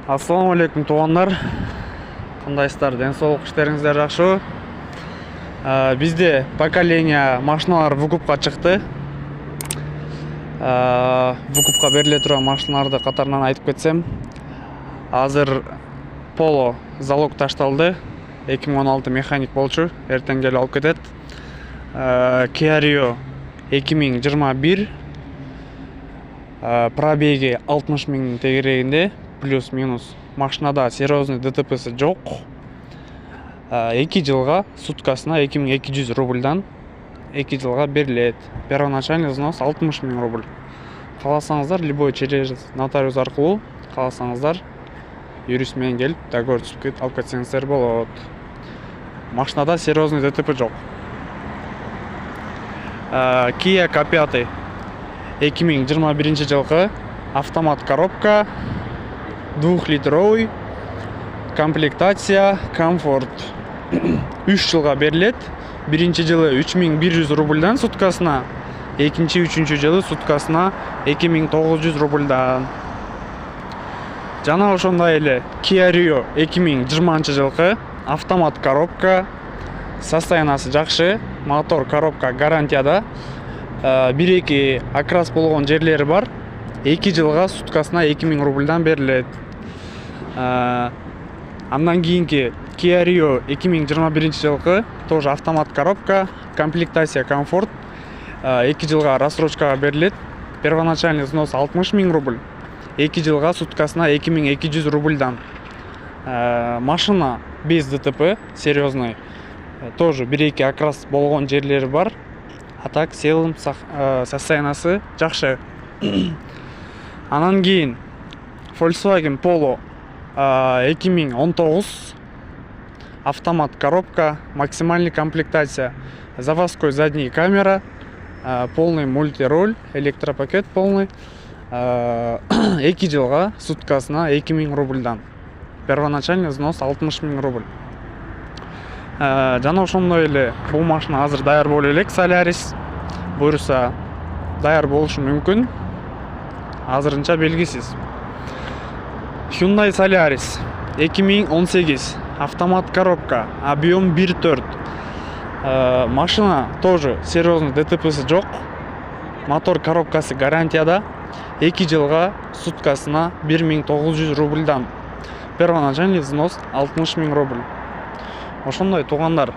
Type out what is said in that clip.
Ассаламу алейкум туугандар. Кандайсыздар? Ден соолук иштериңиздер жакшыбы? Бизде поколение машиналар выкупка чыкты. Выкупка бериле турган машиналарды катарынан айтып кетсем, азыр Polo залог ташталды. 2016 механик болчу, эртең келип алып кетет. Kia Rio 2021 пробеги 60 000 тегерегинде, плюс-минус. Машинада серьезный ДТП'си жок. 2 жылга суткасына 2200 рубльдан 2 жылга берилет. Первоначальный взнос 60 000 рубль. Кааласаңыздар, любой через нотариус аркылуу кааласаңыздар, юрист менен келип договор түзүп алып кетсеңиздер болот. Машинада серьезный ДТП жок. Kia K5 2021 жылкы автомат коробка, 2-литровый, комплектация, комфорт. 3 жылга берилет. Биринчи жылы 3100 рубльдан суткасына, экинчи, үчүнчү жылы суткасына 2900 рубльдан. Жана ошондой эле Kia Rio 2020 жылкы автомат коробка, состояниясы жакшы, мотор, коробка гарантияда. 1-2 окрас болгон жерлери бар. 2 жылга суткасына 2000 рубльдан берилет. Андан кийинки Kia Rio 2021 жылкы тоже автомат коробка, комплектация, комфорт. 2 жылга рассрочкага берилет. Первоначальный взнос 60 000 рубль. 2 жылга суткасына 2200 рубльдан. Машина без ДТП, серьезный. Тоже 1-2 окрас болгон жерлери бар. А так целым состояниясы жакшы. Анан кийин Volkswagen Polo 2019 автомат коробка, максимальный комплектация, заводской задний камера, полный мультироль, электропакет полный. 2 жылга суткасына 2000 рубльдан. Первоначальный взнос 60 000 рубль. Жана ошондой эле бул машина азыр даяр боло элек. Solaris буюрса даяр болушу мүмкүн. Азырынча белгисиз. Hyundai Solaris 2018 автомат коробка, объем 1.4. Машина тоже серьезный ДТП'си жок. Мотор, коробкасы гарантияда. 2 жылга суткасына 1900 рубльдан. Первоначальный взнос 60 000 рубль. Ошондой туугандар.